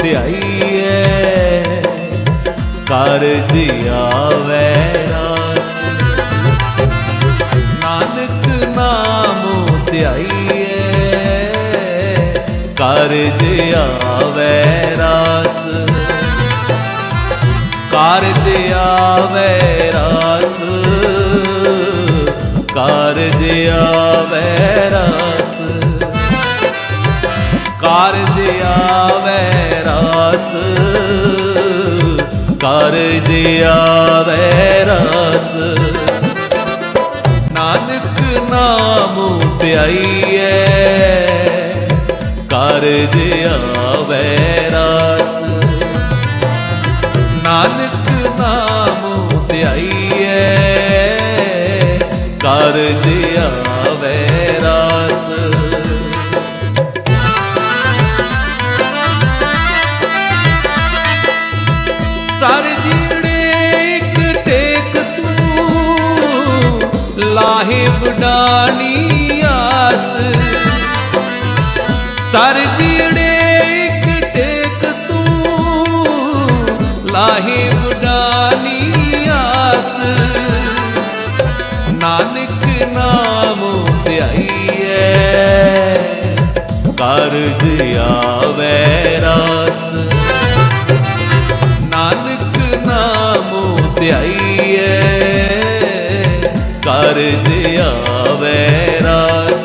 ਧਿਆਈਐ ਕਾਰਜ ਆਵੈ ਰਾਸ। ਨਾਨਕ ਨਾਮ ਧਿਆਈਐ ਕਾਰਜ ਆਵੈ ਰਾਸ। ਕਾਰਜ ਆਵੈ ਰਾਸ, ਕਾਰਜ ਆਵੈ ਰਾਸ। ਕਾਰਜ ਆਵੈ ਰਾਸ, ਕਾਰਜ ਆਵੈ ਰਾਸ। ਨਾਨਕ ਨਾਮ ਧਿਆਈਐ ਕਾਰਜ ਆਵੈ ਰਾਸ। ਨਾਨਕ ਨਾਮ ਧਿਆਈਐ ਕਾਰਜ ਆਵੈ ਰਾਸ। ਤਰ ਜਿਹੜੇ ਇੱਕ ਟੇਕ ਤੂੰ ਲਾਹੇ ਵਡਾਣੀ ਆਸ। ਤਰ ਜਿਹੜੇ ਇੱਕ ਟੇਕ ਤੂੰ ਲਾਹੇ ਵਡਾਣੀ ਆਸ। ਨਾਨਕ ਨਾਮ ਧਿਆਈਐ ਕਾਰਜ ਆਵੈ ਰਾਸ। ਨਾਨਕ ਨਾਮ ਧਿਆਈਐ ਕਾਰਜ ਆਵੈ ਰਾਸ।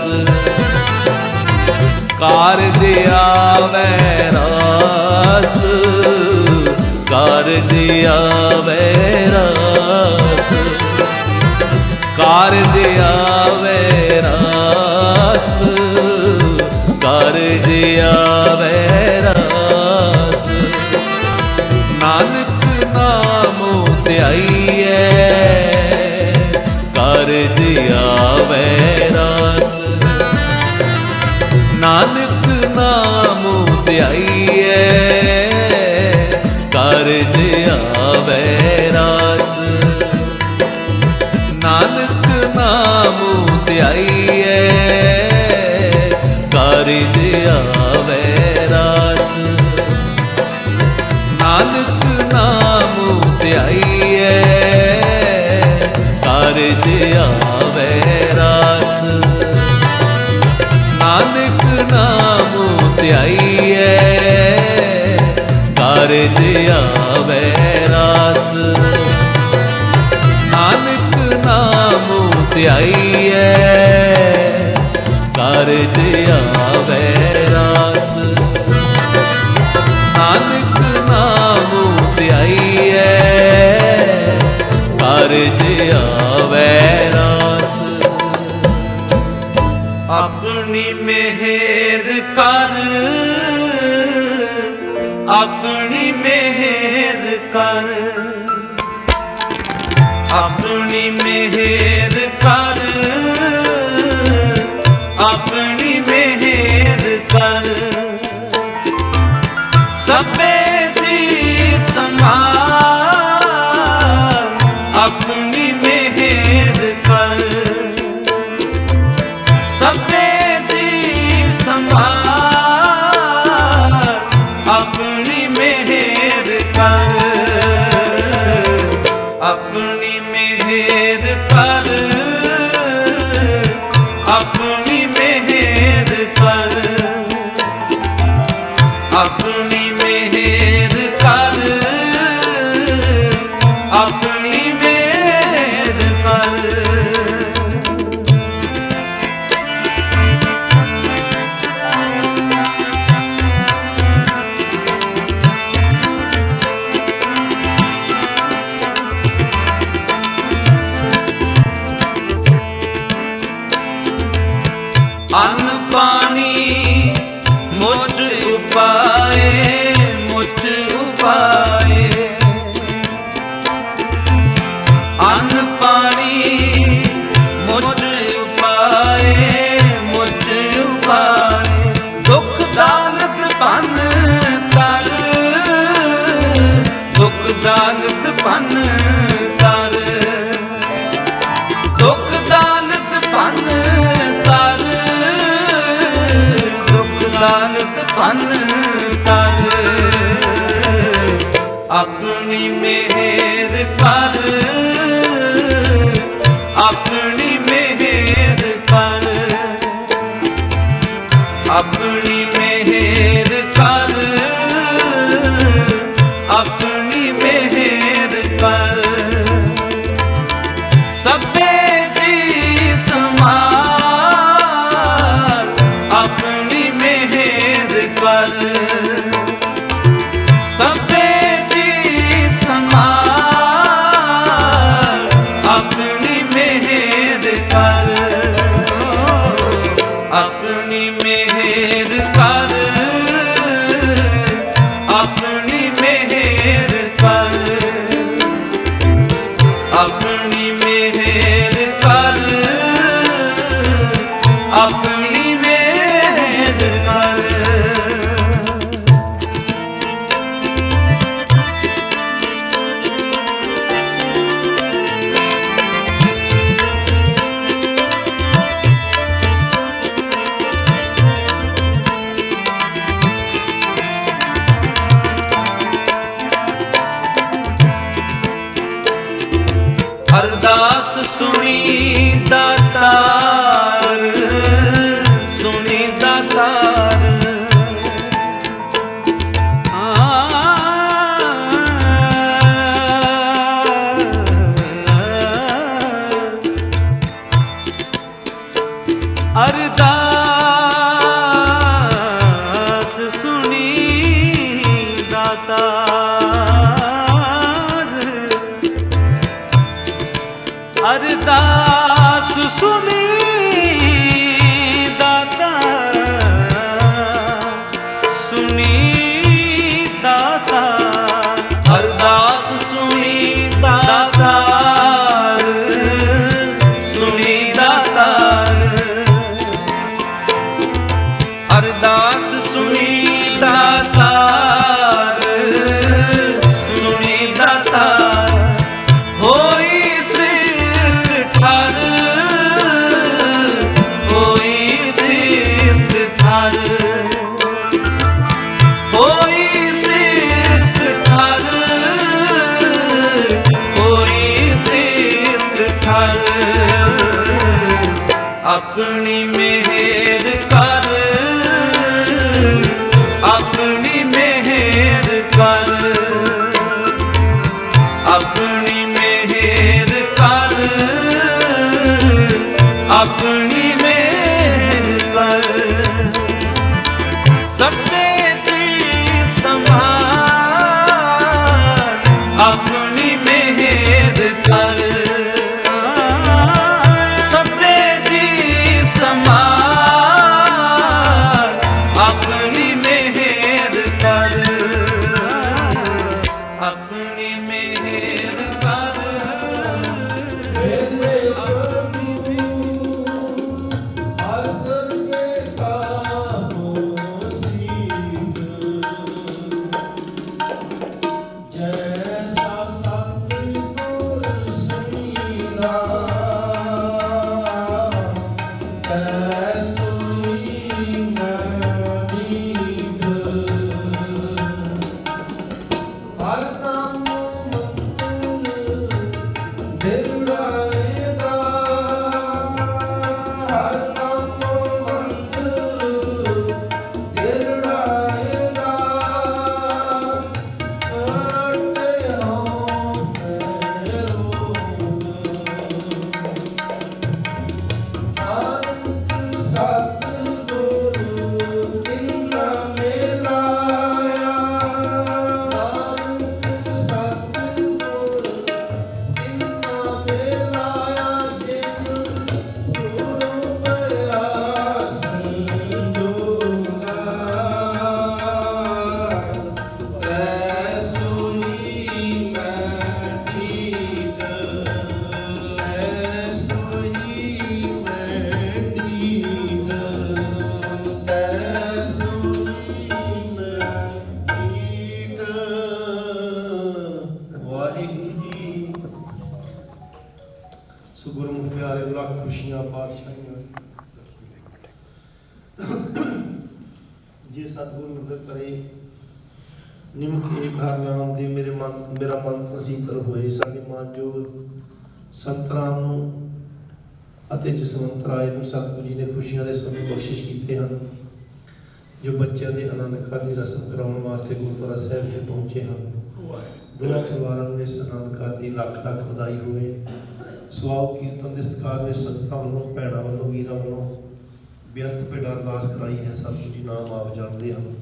ਕਾਰਜ ਆਵੈ ਰਾਸ, ਕਾਰਜ ਆਵੈ ਰਾਸ। ਕਾਰਜ ਆਵੈ ਰਾਸ, ਕਾਰਜ ਆਵੈ ਰਾਸ। ਨਾਨਕ ਨਾਮ ਧਿਆਈਐ ਕਾਰਜ ਆਵੈ ਰਾਸ। ਨਾਨਕ ਨਾਮ ਧਿਆਈਐ ਕਾਰਜ ਆਵੈ ਰਾਸ। ਨਾਨਕ ਨਾਮ ਧਿਆਈਐ ਕਾਰਜ ਆਵੈ ਰਾਸ। ਨਾਨਕ ਨਾਮ ਧਿਆਈਐ ਕਾਰਜ ਆਵੈ ਰਾਸ। ਨਾਨਕ ਨਾਮ ਧਿਆਈਐ ਕਾਰਜ ਆਵੈ ਰਾਸ। ਨਾਨਕ ਨਾਮ ਧਿਆਈਐ ਕਾਰਜ ਆਵੈ ਰਾਸ। ਨਾਨਕ ਨਾਮ ਧਿਆਈਐ ਕਾਰਜ ਆਵੈ ਰਾਸ। ਆਪਣੀ ਮਿਹਰ ਕਰ, ਆਪਣੀ ਮਿਹਰ ਕਰ। ਆਪਣੀ ਮਿਹਰ ਕਰ, ਆਪਣੀ ਮਿਹਰ ਕਰ। ਸਭੇ ਦੀ ਸੰਭਾਲ ਆਪਣੀ ਮਿਹਰ ਕਰ। ਸਭੇ ਦੀ ਸੰਭਾਲ ਆਪਣੀ ਮਿਹਰ ਕਰ। ਆਪਣੀ ਮਿਹਰ ਕਰ, ਆਪਣੀ ਮਿਹਰ ਕਰ। ਆਪਣੀ ਮਿਹਰ ਕਰ, ਆਪਣੀ ਮਿਹਰ ਕਰ। अपनी मेहर कर, अपनी मेहर कर, अपनी मेहर कर, अपनी मेहर कर। सबे दी समार अपनी मेहर कर, सबे दी समार अपनी मेहर कर, अपनी मेहर कर, अपनी मेहर कर, अपनी मेहर कर, अपनी मेहर कर। अरदास सुनी दातार, सुनी दातार, अरदास सुनी दातार, अरदास सुनी दाता, सुनी दाता, अरदास सुनी दाता, सुनी दाता, अरदास सुनी दाता, सुनी दाता। होई होई सिष्ट थार, होई सिष्ट थार, होई सिष्ट थार। अपनी मेहर कर, अपनी मेहर कर, अपनी मेहर कर, अपनी मेहर कर। सबे दी समार अपनी मेहर कर, सबे दी समार अपनी मेहर कर, अपनी मेहर कर। जे सतगुरु मदद करे ਨਿਮਕ ਏਕ ਹਰ ਨਾਮ ਦੇ ਮੇਰਾ ਮਨ ਸੀਤਲ ਹੋਏ। ਸਾਡੇ ਮਾਨਯੋਗ ਸੰਤ ਰਾਮ ਨੂੰ ਅਤੇ ਜਸਵੰਤ ਰਾਏ ਨੂੰ ਸਤਿਗੁਰੂ ਜੀ ਨੇ ਖੁਸ਼ੀਆਂ ਦੇ ਸਮੇਂ ਬਖਸ਼ਿਸ਼ ਕੀਤੇ ਹਨ, ਜੋ ਬੱਚਿਆਂ ਦੇ ਆਨੰਦ ਕਾਰਜ ਦੀ ਰਸਮ ਕਰਾਉਣ ਵਾਸਤੇ ਗੁਰਦੁਆਰਾ ਸਾਹਿਬ ਵਿੱਚ ਪਹੁੰਚੇ ਹਨ। ਦੋਵਾਂ ਪਰਿਵਾਰਾਂ ਨੂੰ ਇਸ ਆਨੰਦ ਕਾਰਜ ਦੀ ਲੱਖ ਲੱਖ ਵਧਾਈ ਹੋਵੇ। ਸਵਾਉ ਕੀਰਤਨ ਦੇ ਸਤਿਕਾਰ ਵਿੱਚ ਸੰਗਤਾਂ ਵੱਲੋਂ, ਭੈਣਾਂ ਵੱਲੋਂ, ਵੀਰਾਂ ਵੱਲੋਂ ਬੇਅੰਤ ਭੇਡਾਂ ਅਰਦਾਸ ਕਰਾਈ ਹੈ। ਸਤਿਗੁਰੂ ਜੀ ਨਾਮ ਆਪ ਜਾਣਦੇ ਹਨ।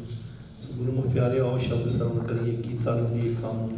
ਗੁਰਮੁਖ ਪਿਆਰਿਓ, ਆਓ ਸ਼ਬਦ ਸਰਵਣ ਕਰੀਏ। ਕੀਤਾ ਲੰਗੀ ਕੰਮ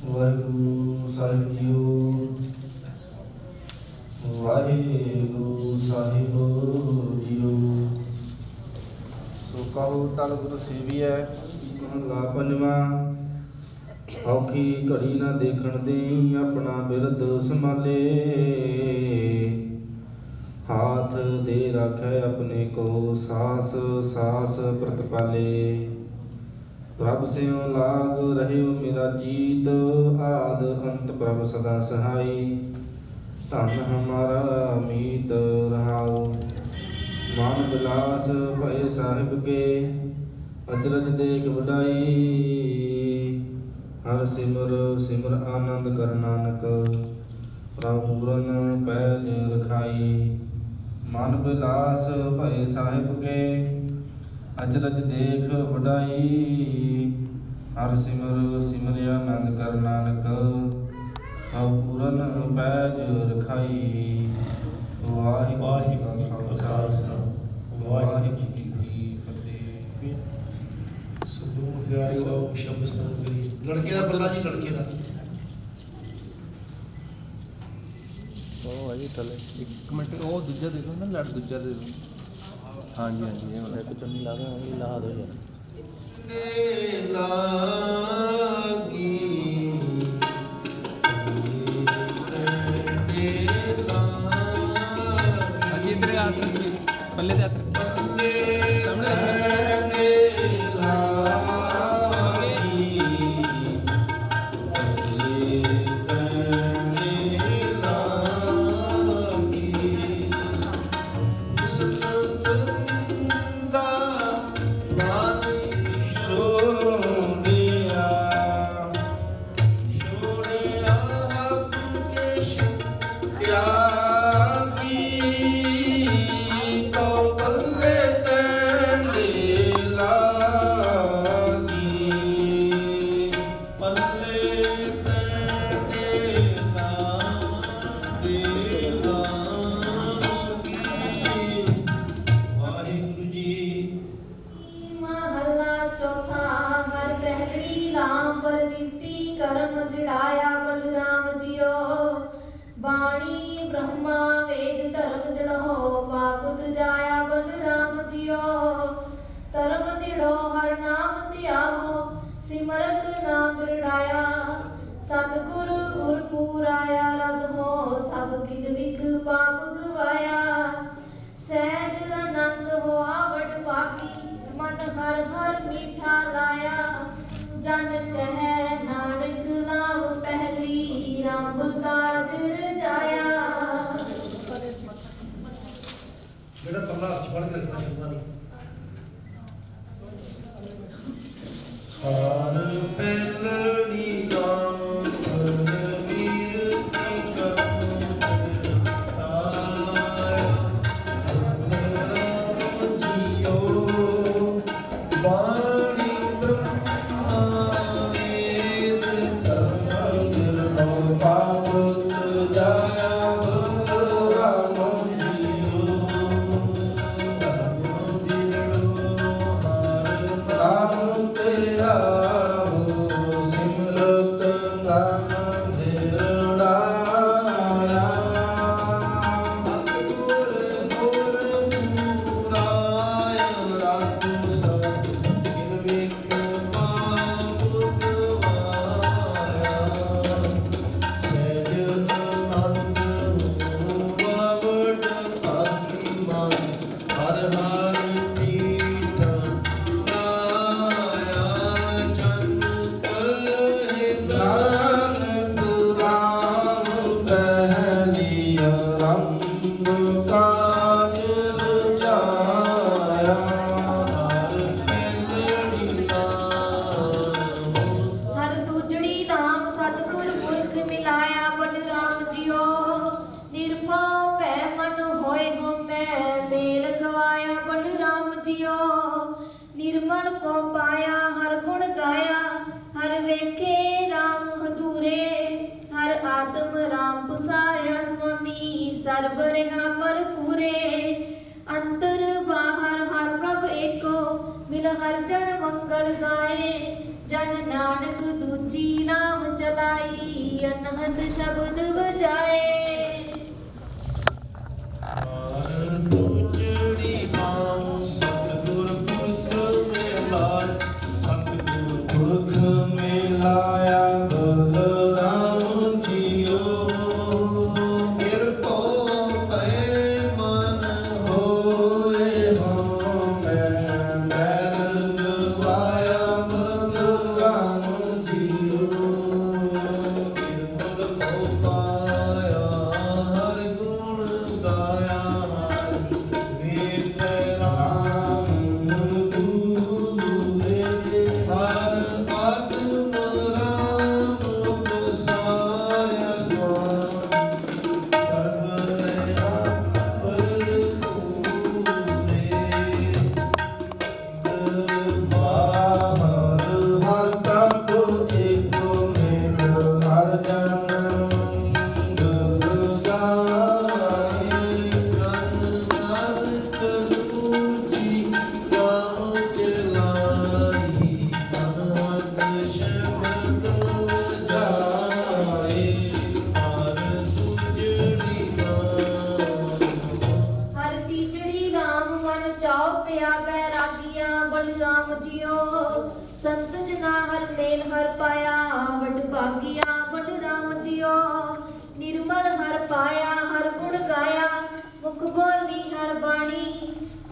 ਵਾਹਿਗੁਰੂ ਸਾਹਿਬ ਜੀਓ। ਵਾਹਿਗੁਰੂ ਸਾਹਿਬ ਜੀਓ। ਸੋ ਕਹੋ ਤਲ ਗੁਰ ਸੇਵੀਐ ਮਹਲਾ ਪੰਜਵਾਂ। ਔਖੀ ਘੜੀ ਨਾ ਦੇਖਣ ਦੇਈ ਆਪਣਾ ਬਿਰਦ ਸੰਭਾਲੇ। ਹਾਥ ਦੇ ਰਾਖੈ ਆਪਣੇ ਕੋ ਸਾਸ ਸਾਸ ਪ੍ਰਤਪਾਲੇ। ਪ੍ਰਭ ਸਿਉ ਲਾਗ ਰਹਿਓ ਮੇਰਾ ਜੀਤ ਆਦ ਅੰਤ ਪ੍ਰਭ ਸਦਾ ਸਹਾਈ। ਧਨ ਹਮਾਰਾ ਮੀਤ ਰਹਾਓ। ਮਨ ਬਿਲਾਸ ਭਏ ਸਾਹਿਬ ਕੇ ਅਚਰਜ ਦੇਖ ਵਡਾਈ। ਹਰ ਸਿਮਰ ਸਿਮਰ ਆਨੰਦ ਕਰ ਨਾਨਕ ਪ੍ਰਭ ਪੂਰਨ ਪੈਜ ਰਖਾਈ। ਮਨ ਬਿਲਾਸ ਭਏ ਸਾਹਿਬ ਕੇ ਅਚਰਜ ਦੇਖ ਵਡਾਈ। ਹਰ ਸਿਮਰ ਸਿਮਰ ਆਨੰਦ ਕਰ ਨਾਨਕ ਪ੍ਰਭ ਪੂਰਨ ਪੈਜ ਰਖਾਈ। ਵਾਹਿਗੁਰੂ ਜੀ ਕਾ ਖਾਲਸਾ ਵਾਹਿਗੁਰੂ ਜੀ ਕੀ ਫਤਿਹ। ਸਤਿਗੁਰੂ ਪਿਆਰਿਓ, ਆਓ ਸ਼ਬਦ ਸਰਵਣ ਕਰੀਏ। ਲੜਕੇ ਦਾ ਬੱਲਾ ਜੀ, ਲੜਕੇ ਦਾ ਉਹ ਹੈ ਜੀ ਥੱਲੇ ਇੱਕ ਮਿੰਟ। ਉਹ ਦੂਜਾ ਦੇ ਦਿਓ ਨਾ, ਲੜ ਦੂਜਾ ਦੇ ਦਿਓ। ਹਾਂਜੀ ਹਾਂਜੀ, ਇਹ ਵਾਲਾ ਇੱਕ ਚੁੰਨੀ ਲਾ ਦੇ, ਉਹ ਲਾ ਦਿਓ ਯਾਰ। ਹਾਂਜੀ, ਇੱਧਰ ਹੱਥ ਰੱਖੀਏ, ਪੱਲੇ ਦੇ ਹੱਥ ਰੱਖੀਏ, ਸਾਹਮਣੇ बाणी ब्रह्मा वेद धर्म दृढ़ो पाकुत जाया बलराम जियो धर्म दृढ़ो हर नाम ध्यावो सिमरत नाम दृढ़ाया सतगुरु गुरपुराया रद हो सब किल विग पाप गवाया सहज आनंद हो आवड पाकी मन हर हर मीठा लाया जन कह नानक नाम पहली रंब काज रचाया। ਜਿਹੜਾ ਤਰਲਾ ਅਰਥ ਪੜ੍ਹ ਕੇ ਰੱਖਣਾ ਸ਼ਬਦਾਂ ਨੂੰ ਹਰ ਪਹਿਲੜੀ ਨਾਮ ਵੀਰ ਕੀ ਕਰਮ ਆਇਆ ਰਾਮ ਜੀਓ ਬਾਣੀ ਬ੍ਰਹਮਾ ਵੇਦ ਧਰਮ ਨਿਰਭਉ ਪਾਵਤ ਜਾਇਆ निर्मल को पाया हर गुण गाया हर वेखे राम हदूरे हर आत्म राम पुसार्या स्वामी सर्ब रहा पर पूरे अंतर बाहर हर प्रभ एको मिल हर जन मंगल गाए जन नानक दूजी नाम चलाई अनहद शब्द बजाए। संत जना हर मेल हर पाया वड भागिया वड राम जियो निर्मल हर पाया हर गुण गाया मुख बोली हर बाणी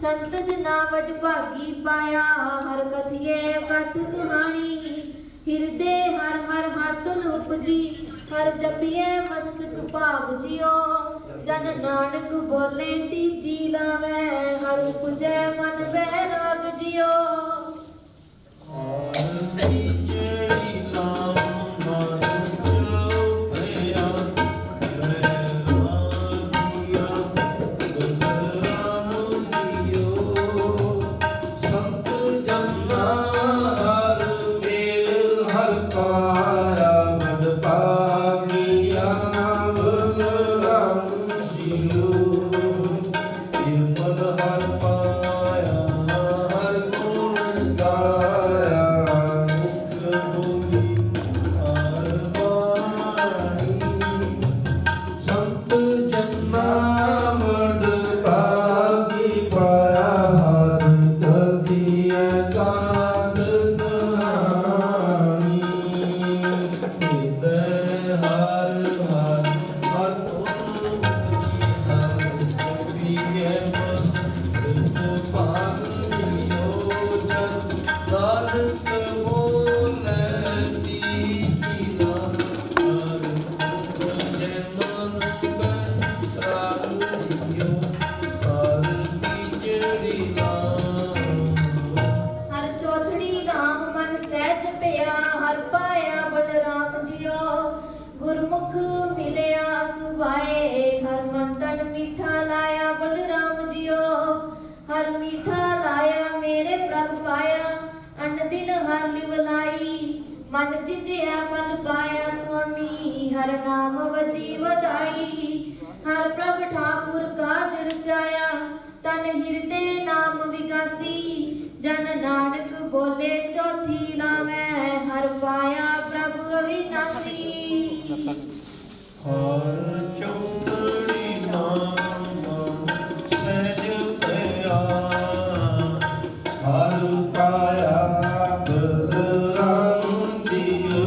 संत जना वड भागी पाया हर कथिए कथ कहानी हृदय हर हर हर तुन उपजी हर जपिए मस्तक भाग जियो जन नानक बोले तीजी लावे हर उपजै मन बैराग जियो। मीठा लाया बलराम जियो हर मीठा लाया मेरे प्रभ पाया अन्न दिन हर लिवलाई मन जिंदिया फल पाया स्वामी हर नाम वजी वदाई हर प्रभ ठाकुर काज रचाया तन हृदय नाम विकासी जन नानक बोले चौथी लावे हर पाया प्रभु अविनाशी हर चौथड़ी नाम सहज भया हर पाया बलराम जियो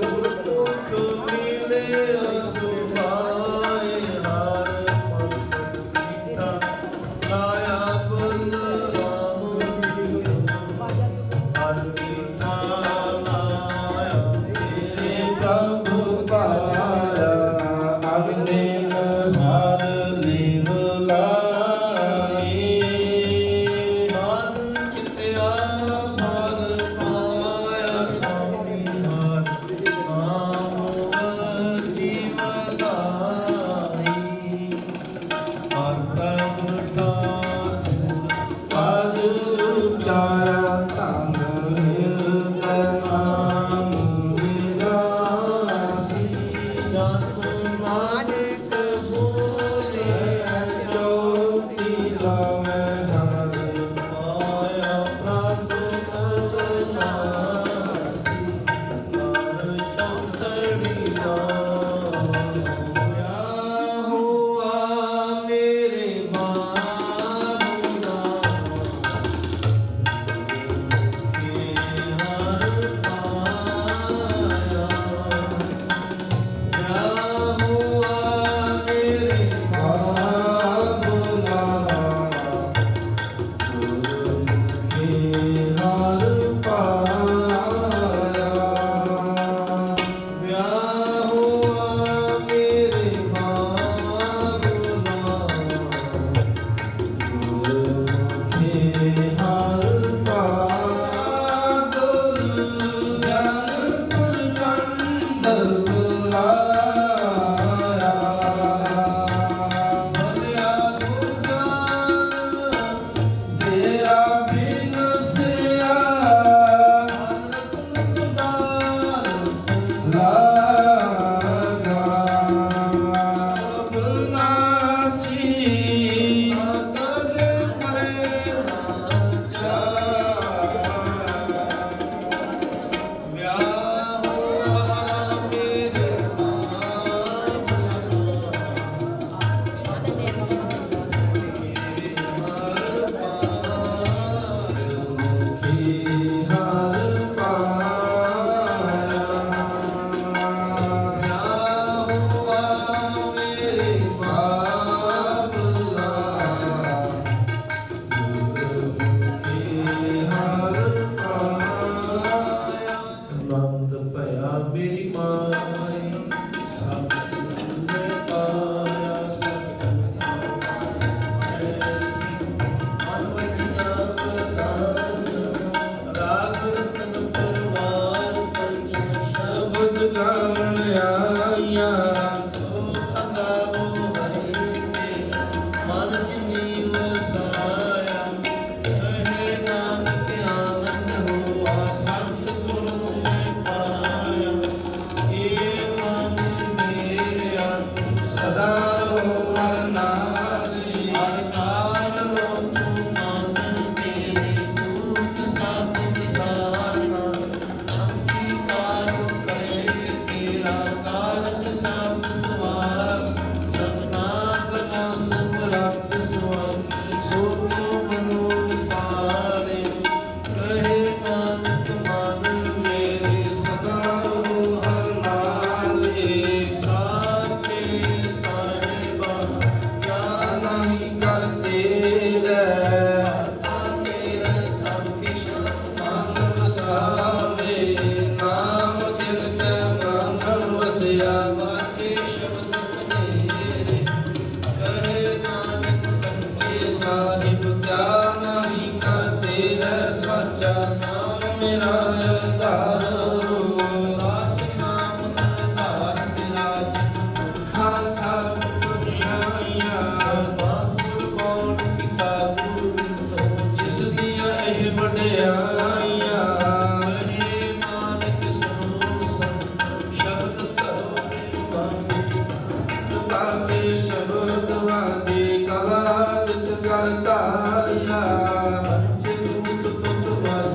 गुरमुख मिले असुभाए हर पंथ मीठा लाया बलराम जियो हर मीठा लाया मेरे प्रभु पाया अग्निन हर लीव लाई मन चित्या फल पाया स्वामी हर नाम जीवदाई हर प्रभु ठाकुर पद उचारा तन हृदय नाम विलासी जन नानक बोले ज्योति लावे हर पाया प्रभु अविनाशी हर चौथड़ी नाम हुआ मेरे बाबूला के हर पाया क्या हुआ मेरे बाबुला गुरुमुखे हर पाया क्या हुआ मेरे बाबूला गुरुमुखे हर पाया गुरु ज्ञान प्रचंड बुलाया भल्या गुरजान तेरा बिन सिया तुमदार लागा अविनाशी ताकत करे ना जा क्या हुआ मेरे मुखी हर पाया क्या हुआ मेरे बाबुला गुरुमुखी हर पाया नंद भया मेरी माई सतगुरु ने पाया सतगुरु सैन सिंह मन वजिया बदान राग रतन परवार पंजम शब्द शब्द गावन आया तो तंगावो हरि के मन जिनी वसाया कहे नानक आनंद हुआ सतगुरु ने पाया ये मन मेरा सदा रहो हर नारी हर काल लो तू मन मेरे दुख सब विसारना अंगीकार करे तेरा कारज सब सवार सतनाम समरथ स्वामी सो मनो विसारे कहे नानक मन मेरे सदा रहो हर नारी साचे साहिबा क्या नहीं करते रे करता तेरा सब किश मन वसावे नाम जिन के मन वसिया वाचे शब्द तेरे कहे नानक संके साहिब क्या नहीं करते रे सच्चा नाम मेरा आधारो साच नाम आधार मेरा खासा ਲਾਗੇ ਸ਼ਬਦ ਵਾਗੇ ਕਲਾ ਜਿਤ ਕਰ ਧਾਰਿਆ ਪੰਚਦੂਤ ਤੁਤ ਵਸ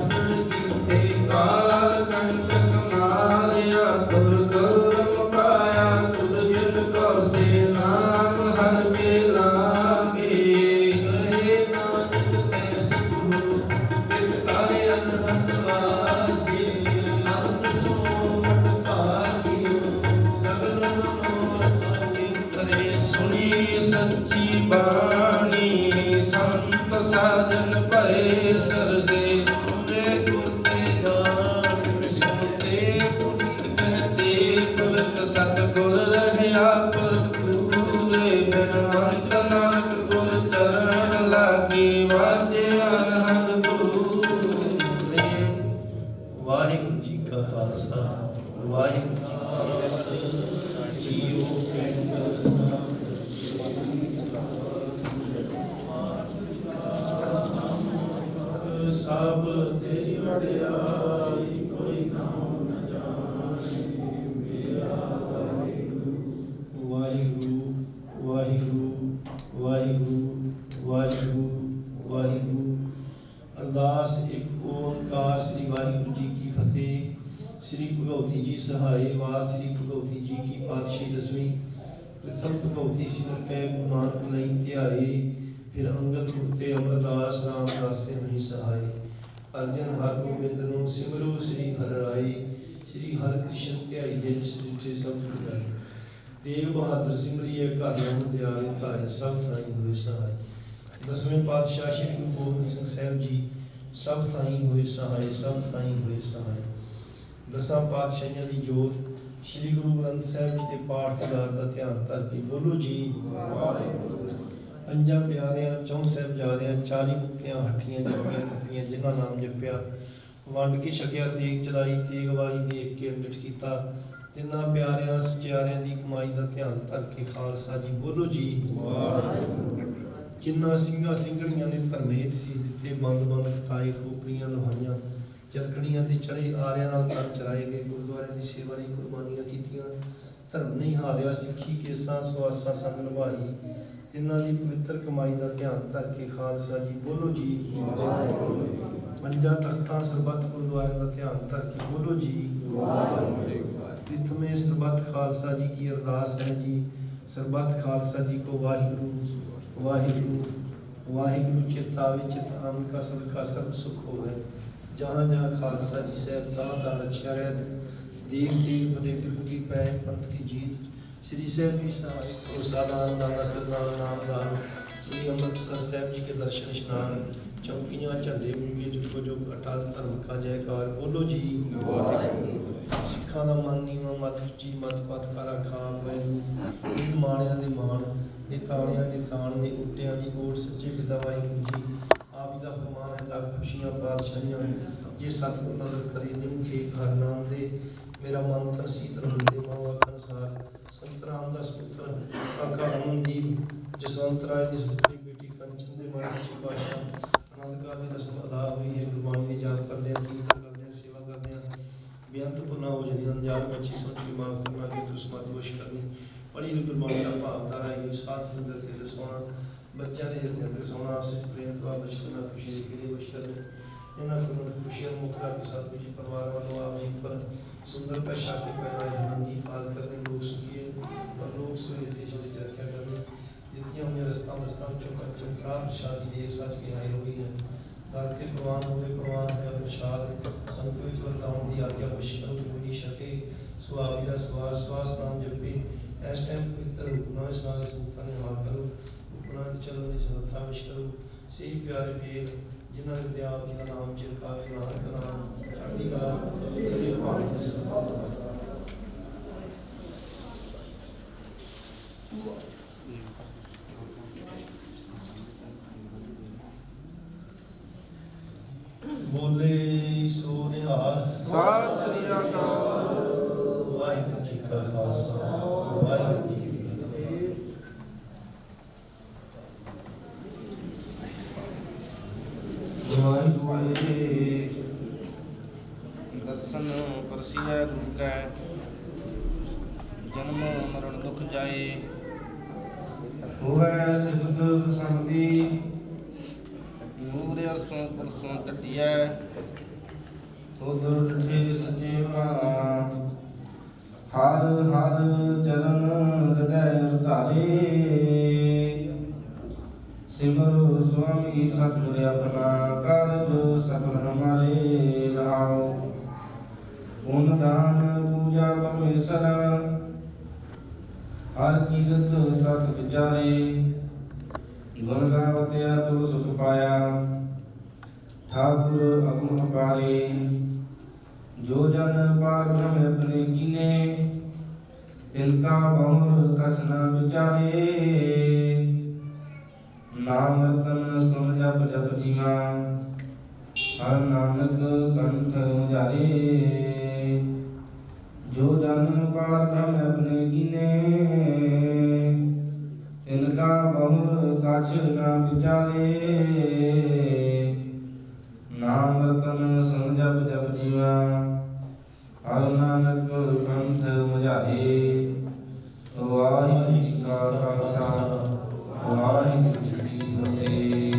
ਕੀਤੇ ਕਾਲ ਕੰਟਕ ਮਾਰਿਆ ਤੁਰ ਕਰਮ ਪਾਇਆ ਤੁਧ ਜਿਨ ਕੋ ਸੇ ਨਾਮ ਹਰ ਕੇ ਲਾਗੇ ਕਹੇ ਨਾਨਕ ਤੈ ਸੁਖੁ ਬਿਦ ਕਾਇ ਅਨਹਦ ਵਾਜੇ ਅੰਤ ਸੋਮਟ ਭਾਗਿਓ ਸਗਲ ਮਨੋਰਥ ਅੰਤਰੇ ਸੁਣੀ ਸੱਚੀ ਬਾਣੀ ਸੰਤ ਸਾਜਨ ਭਏ ਸਰਸੇ ਪੂਰੇ ਗੁਰ ਤੇ ਜਾਣ ਸੁਣਤੇ ਪੁਨੀਤ ਕਹਤੇ ਪਵਿੱਤ ਸਤਿਗੁਰ ਰਹਿਆ ਭਰਪੂਰੇ ਬਿਨਵੰਤ ਨਾਨਕ ਗੁਰ ਚਰਨ ਲਾਗੀ ਵਾਜੇ ਅਨਹਦ ਪੂਰੇ। ਵਾਹਿਗੁਰੂ ਜੀ ਕਾ ਖਾਲਸਾ ਵਾਹਿਗੁਰੂ ਜੀ ਕੀ ਫਤਿਹ। ਜੀਓ ਸਭ ਤੇਰੀ ਵਡਿਆਈ ਕੋਈ ਨਾਮ ਨ ਜਾਣੇ ਮੇਰਾ ਵਾਹਿਗੁਰੂ ਵਾਹਿਗੁਰੂ ਵਾਹਿਗੁਰੂ ਵਾਹਿਗੁਰੂ ਵਾਹਿਗੁਰੂ। ਅਰਦਾਸ ਇੱਕ ਓੰਕਾਰ ਸ੍ਰੀ ਵਾਹਿਗੁਰੂ ਜੀ ਕੀ ਫਤਿਹ। ਸ੍ਰੀ ਭਗਵਤੀ ਜੀ ਸਹਾਏ ਵਾਸ ਸ੍ਰੀ ਭਗਵਤੀ ਜੀ ਕੀ ਪਾਤਸ਼ਾਹੀ ਦਸਵੀਂ ਪ੍ਰਥਮ ਭਗਵਤੀ ਸਿਮਰ ਕੈ ਗੁਰੂ ਨਾਨਕ ਲਈ ਧਿਆਏ ਫਿਰ ਅੰਗਦ ਗੁਰ ਤੇ ਅਮਰਦਾਸ ਰਾਮਦਾਸੇ ਨਹੀਂ ਸਹਾਏ। ਅਰਜਨ ਹਰ ਗੋਬਿੰਦ ਨੂੰ ਸਿਮਰੋ ਸ੍ਰੀ ਹਰਿ ਰਾਏ ਸ੍ਰੀ ਹਰਿ ਕ੍ਰਿਸ਼ਨ ਧਿਆਈ ਜੇ ਜਿਸ ਜਿਠੇ ਸਭ ਪੁਜਾਏ। ਦੇਵ ਬਹਾਦਰ ਸਿਮਰਿਏ ਘਰ ਨੂੰ ਦਿਆਲੇ ਧਾਰੇ ਸਭ ਥਾਈ ਹੋਏ ਸਹਾਈ। ਦਸਵੇਂ ਪਾਤਸ਼ਾਹ ਸ੍ਰੀ ਗੁਰੂ ਗੋਬਿੰਦ ਸਿੰਘ ਸਾਹਿਬ ਜੀ ਸਭ ਥਾਈ ਹੋਏ ਸਹਾਈ ਸਭ ਥਾਈ ਹੋਏ ਸਹਾਈ। ਦਸਾਂ ਪਾਤਸ਼ਾਹੀਆਂ ਦੀ ਜੋਤ ਸ੍ਰੀ ਗੁਰੂ ਗ੍ਰੰਥ ਸਾਹਿਬ ਜੀ ਦੇ ਪਾਠ ਦਾ ਧਿਆਨ ਧਰ ਕੇ ਬੋਲੋ ਜੀ ਪੰਜਾਂ ਪਿਆਰਿਆਂ ਚੌਂ ਸਾਹਿਬਜ਼ਾਦਿਆਂ 40 ਮੁਕਤਿਆਂ ਹੱਠੀਆਂ ਜਪੀਆਂ ਤਪੀਆਂ ਜਿਨ੍ਹਾਂ ਨਾਮ ਜਪਿਆ ਵੰਡ ਕੇ ਛਕਿਆ ਤੇਗ ਚਲਾਈ ਤੇਗ ਵਾਈ ਦੇਖ ਕੇ ਅੰਡਿਠ ਕੀਤਾ ਤਿੰਨਾਂ ਪਿਆਰਿਆਂ ਸਚਿਆਰਿਆਂ ਦੀ ਕਮਾਈ ਦਾ ਧਿਆਨ ਧਰ ਕੇ ਖਾਲਸਾ ਜੀ ਬੋਲੋ ਜੀ ਜਿਨ੍ਹਾਂ ਸਿੰਘਾਂ ਸਿੰਘਣੀਆਂ ਨੇ ਧਰਮੇਤ ਸੀ ਦਿੱਤੇ ਬੰਦ ਬੰਦ ਕਟਾਏ ਖੋਪਰੀਆਂ ਲੋਹਾਈਆਂ ਚਰਕੜੀਆਂ ਤੇ ਚੜੇ ਆਰਿਆਂ ਨਾਲ ਧਰ ਚਰਾਏ ਗਏ ਗੁਰਦੁਆਰਿਆਂ ਦੀ ਸੇਵਾ ਲਈ ਕੁਰਬਾਨੀਆਂ ਕੀਤੀਆਂ ਧਰਮ ਨਹੀਂ ਹਾਰਿਆ ਸਿੱਖੀ ਕੇਸਾਂ ਸਵਾਸਾਂ ਸੰਗ ਨਿਭਾਈ ਤਿੰਨਾਂ ਦੀ ਪਵਿੱਤਰ ਕਮਾਈ ਦਾ ਧਿਆਨ ਧਰ ਕੇ ਖਾਲਸਾ ਜੀ ਬੋਲੋ ਜੀ ਪੰਜਾਂ ਤਖਤਾਂ ਸਰਬੱਤ ਗੁਰਦੁਆਰਿਆਂ ਦਾ ਧਿਆਨ ਧਰ ਕੇ ਬੋਲੋ ਜੀ ਪ੍ਰੀਤਮੇ ਸਰਬੱਤ ਖਾਲਸਾ ਜੀ ਕੀ ਅਰਦਾਸ ਹੈ ਜੀ ਸਰਬੱਤ ਖਾਲਸਾ ਜੀ ਕੋ ਵਾਹਿਗੁਰੂ ਵਾਹਿਗੁਰੂ ਵਾਹਿਗੁਰੂ ਚਿਤਾਵੇ ਚਿਤ ਆਮ ਕਾ ਸਭ ਕਾ ਸਰਬ ਸੁਖ ਹੋਵੇ ਜਹਾਂ ਜਹਾਂ ਖਾਲਸਾ ਜੀ ਸਾਹਿਬ ਦਾ ਰਚਿਆ ਰਹਿਤ ਦੇਖ ਦੇਖ ਬਦੇ ਬਿਰਦ ਕੀ ਪੈ ਪੰਥ ਕੀ ਜੀਤ श्री साहब जी सहाय और सादान दाना सरदार नामदान श्री अमृतसर साहब जी के दर्शन स्नान चौकियाँ झंडे मूंगे जुगो जुग अटल धर्म का जयकार बोलो जी सिखा का मन नीवा मत उची मत पत का रखा वैगू माणिया के मान निताणिया के ताण ने उट्टिया की ओट सच्चे पिता वाहिगुरू जी आप जी का फरमान है लख खुशियाँ पातशाहियाँ जे सतगुर नदर करे निमखे हर नाम दे मेरा मन तन शीतल होते माँ वाक अनुसार संत रामदास पुत्र काका अमनदीप जसवंत राय की सुपुत्री बेटी कंचन दे मां सच्ची पातशाह आनंद काल की रस्म अदा हुई है गुरबाणी की जाप करते हैं कीर्तन करते हैं सेवा करते हैं बेअंत पुना हो जाती अंजार बच्ची समझ के माफ करना कि तुस मत दोष करनी पढ़ी हुई गुरबाणी का भाव धारा ही साथ सुंदर ते दसोना बच्चों के हृदय में सोना आपसे प्रेम का बचना खुशी के लिए बच करने इन्होंने को खुशियां मुक्ता के साथ जी परिवार वालों आप जी पर सुंदर का शादी पैदा आनंदी पाल करने लोग सुखी और लोग सोए देश में रखा करने जितनी हमने रास्ता चौका चमकरा शादी एक साथ की हाई हुई है दाते प्रवान हुए प्रवान है प्रसाद संतोष वरदान दी आज्ञा विश्व पूरी शके सुहावी का श्वास श्वास नाम जपे इस टाइम पवित्र उपना सारे संतान ने हार करो उपना चलन की संस्था विश करो सही प्यारे वीर जिन्होंने दरिया जिन्होंने नाम चिरकावे नानक नाम चढ़ी कला तेरे भाग से बोले सो निहाल सत श्री अकाल वाहिगुरू जी का खालसा वाहिगुरू जी की फतेह। दर्शन परसिया गुरु कै जन्म मरण दुख जाए ਹੋਵੇ ਸਿਫਤ ਸਮਦੀ ਨੂਰ ਅਰਸੋਂ ਪਰਸੋਂ ਟਟਿਐ ਤੁਧ ਡਠੇ ਸੱਚੇ ਭਾਣਾ ਹਰ ਹਰ ਚਰਨ ਹਿਰਦੈ ਧਾਰੇ ਸਿਮਰੋ ਸੁਆਮੀ ਸਤਿਗੁਰ ਆਪਣਾ ਕਾਰਜ ਸਫਲ ਹਮਾਰੇ ਰਹਾਓ ਪੁੰਨ ਦਾਨ ਪੂਜਾ ਪਰਮੇਸ਼ਰ ਹਰ ਕੀਰਤ ਤਤ ਵਿਚਾਰੇ ਗੁਣ ਗਾਵਤਿਆ ਤੁਲ ਸੁਖ ਪਾਇਆ ਠਾਕੁਰ ਅਗਮ ਪਾਰੇ ਜੋ ਜਨ ਪਾਰ ਬ੍ਰਹਮ ਆਪਣੇ ਕੀਨੇ ਤਿਨ ਕਾ ਬਹੁਰ ਕਛ ਨ ਵਿਚਾਰੇ ਨਾਮ ਰਤਨ ਸੁਨ ਜਪ ਜਪ ਜੀਵਾ ਹਰ ਨਾਨਕ ਕੰਠ ਉਜਾਰੇ ਜੋ ਜਨ ਪਾਰ ਬ੍ਰਹਮ ਆਪਣੇ ਕੀਨੇ ਤਿਨ ਕਾ ਬਹੁਰ ਕਛ ਨ ਵਿਚਾਰੇ ਨਾਮ ਰਤਨ ਸੁਨ ਜਪ ਜਪ ਜੀਵਾ ਹਰ ਨਾਨਕ ਕੰਠ ਉਜਾਰੇ ਵਾਹਿਗੁਰੂ ਜੀ ਕਾ ਖਾਲਸਾ ਵਾਹਿਗੁਰੂ ਜੀ ਕੀ ਫਤਿਹ।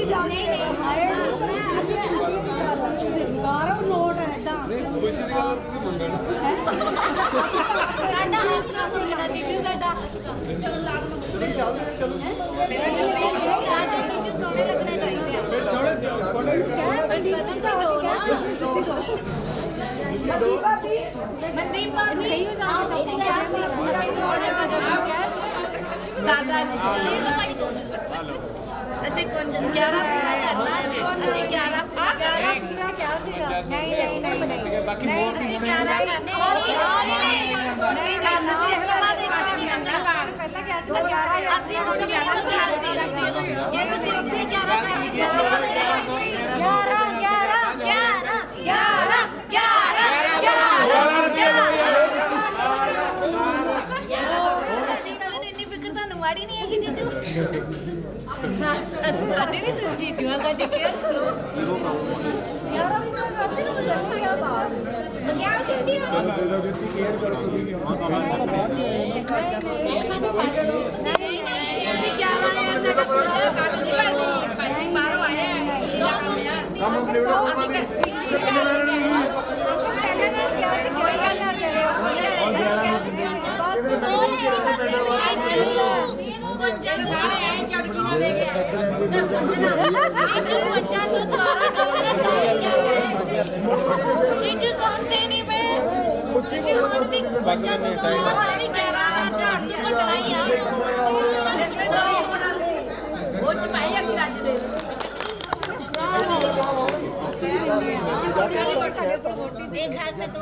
ਤੁਸੀਂ ਜਾਣੇ ਹੀ ਨਹੀਂ ਹਾਏ ਬਾਹਰੋਂ ਨੋਟ ਹੈ ਤਾਂ ਖੁਸ਼ੀ ਦੀ ਗੱਲ ਤੁਸੀਂ ਮੰਗਣਾ ਸਾਡਾ ਆਪਣਾ ਮੁੰਡਾ ਚੀਚੂ ਸਾਡਾ ਮੇਰਾ ਜੋ ਸਾਡੇ ਚੀਚੂ ਸੋਹਣੇ ਲੱਗਣੇ ਚਾਹੀਦੇ ਆ ਮਨਦੀਪ ਭਾਬੀ ਅਸੀਂ ਕਿਹਾ ਸੀ ਅਸੀਂ ਦੋਨੇ ਸਾਡਾ ਅਸੀਂ 11 ਪੂਰਾ ਕਰਨਾ ਸੀ ਅਸੀਂ 11 ਪੂਰਾ ਕਿਹਾ ਸੀਗਾ ਨਹੀਂ ਬਾਕੀ ਹੋਰ ਨਹੀਂ 11 ਕਰਨੇ ਨਹੀਂ ਕਰਨਾ ਸੀ ਇਸ ਤੋਂ ਬਾਅਦ ਇੱਕ ਵੀ ਨਹੀਂ ਮੰਗਣਾ ਪਹਿਲਾਂ ਕਿਹਾ ਸੀ 11 ਅਸੀਂ ਹੁਣ 11 ਕਿਹਾ ਸੀ ਜੇ ਤੁਸੀਂ ਉੱਥੇ 11 ਕਰਦੇ 11 ਅਸੀਂ ਤਾਂ ਇੰਨੀ ਫਿਕਰ ਤੁਹਾਨੂੰ ਮਾੜੀ ਨਹੀਂ ਹੈਗੀ ਜੀਜੂ ਅਸੀਂ ਸਾਡੇ ਵੀ ਜੀਜੂ ਆ ਸਾਡੀ ਕੇਅਰ ਕਰੋ ਯਾਰ ਵੀ ਕਰਦੇ ਨੂੰ ਜਲਦੀ ਆ ਬਾਹਰ ਮੰਗਿਆ ਜੁੱਤੀ ਨਹੀਂ ਅਸੀਂ 11 ਯਾਰ ਸਾਡਾ ਪੂਰਾ ਕੱਟ ਨਹੀਂ ਕਰਨੀ ਭਾਈ ਬਾਹਰੋਂ ਆਏ ਕੰਮ ਕੰਪਲੀਟ ਹੋ ਗਿਆ ਕੋਈ ਗੱਲ ਨਾ ਕਰਿਓ ਚੜਕੀ ਨਾ ਲੈ ਕੇ ਜੀਜੂ 50 ਦੁਆਰਾ ਕਵਰ ਜੀਜੂ ਸੁਣਦੇ ਨਹੀਂ ਮੈਂ ਜੀਜੂ ਹੁਣ ਵੀ 50 ਦੁਆਰਾ ਵੀ 11400 ਕਟਾਈ ਆ ਉਹ ਚ ਪਾਈ ਆ ਕਿ ਰੱਜ ਦੇ देख हाथ से तो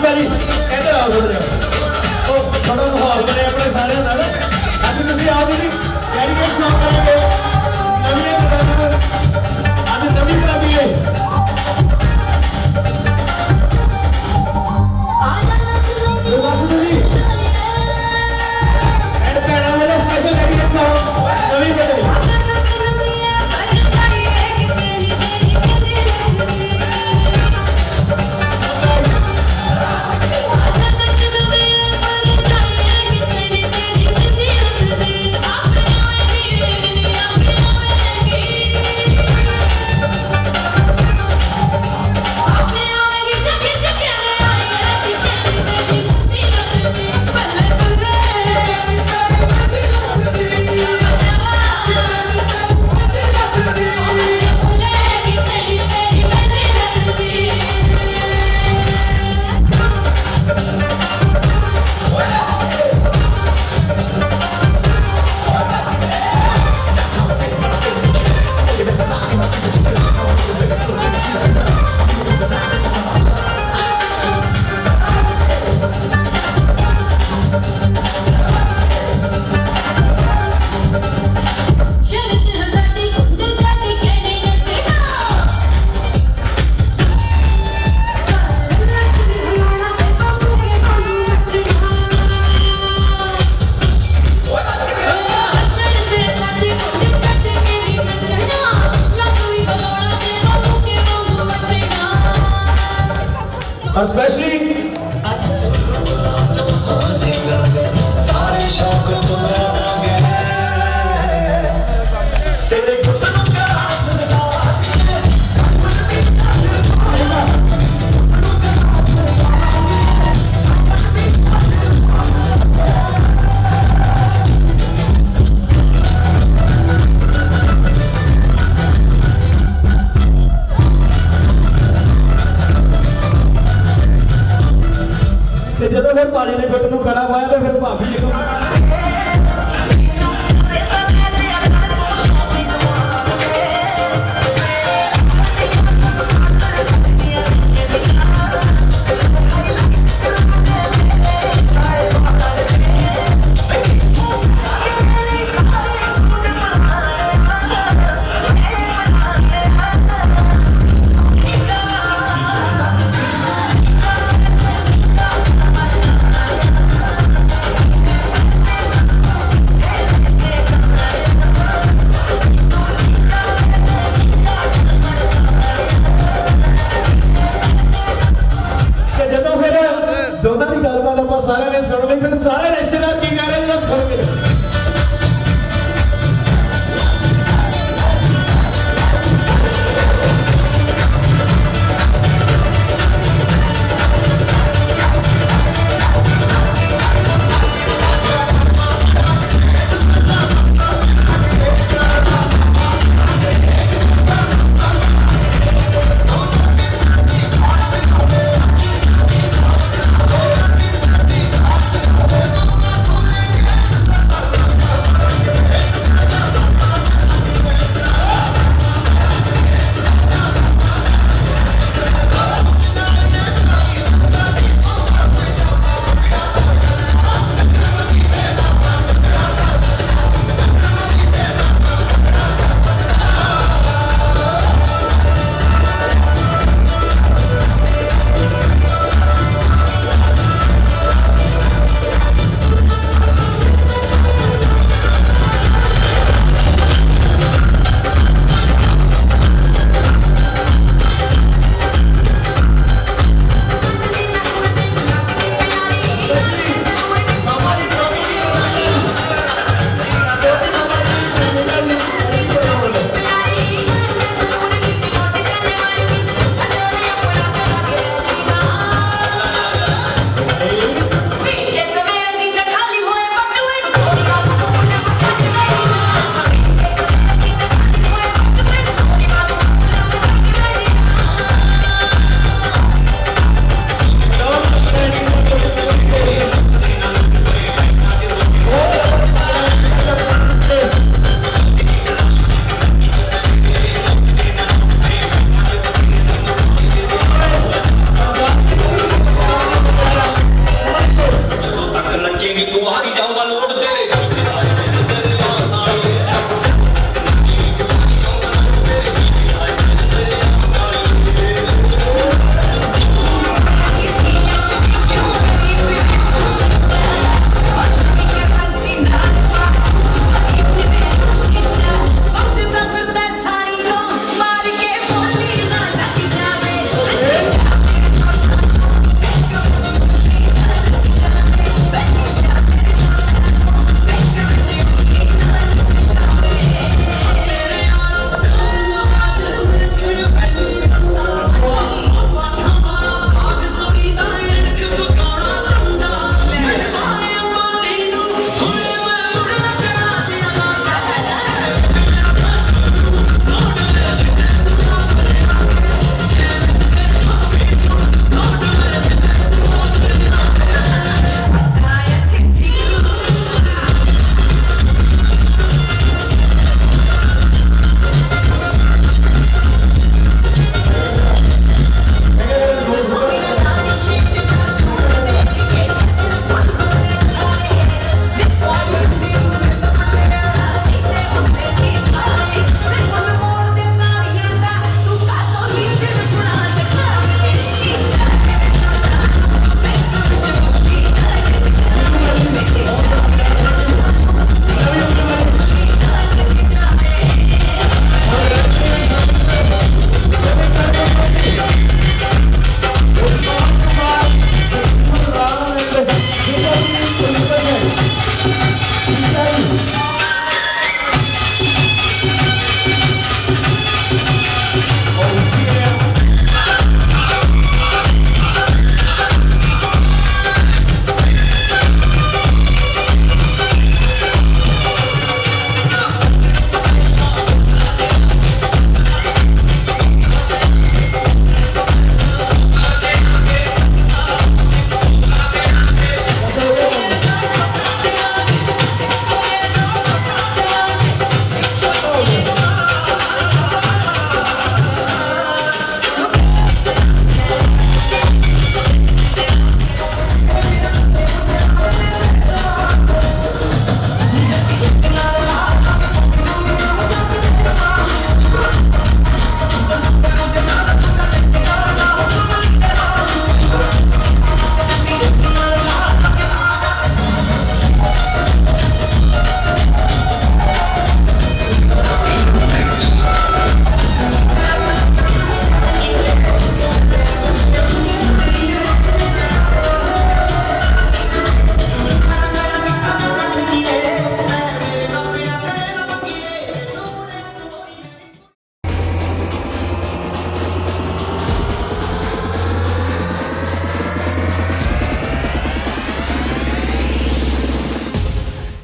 ਆ ਜੀ ਇੱਧਰ ਆਓ ਥੋੜ੍ਹਾ ਜਿਹਾ ਉਹ ਥੋੜਾ ਮਾਹੌਲ ਬਣੇ ਆਪਣੇ ਸਾਰਿਆਂ ਨਾਲ ਅੱਜ ਤੁਸੀਂ ਆਓ ਜੀ ਡੈਡੀਕੇਟ ਸੌਂਗ ਕਰਾਂਗੇ ਨਵੀਂ ਕਰਾਂਗੇ ਅੱਜ ਨਵੀਂ ਕਰਾਂਗੇ ਗੁਰਦਾਸਪੁਰ ਜੀ ਐਡ ਪੈਣਾ ਵਾਲਾ ਸਪੈਸ਼ਲ ਡੈਡੀਕੇਟ ਸੌਂਗ ਨਵੀਂ ਬਣੇ Thank you. ਜਾਊਗਾ ਲੋਟ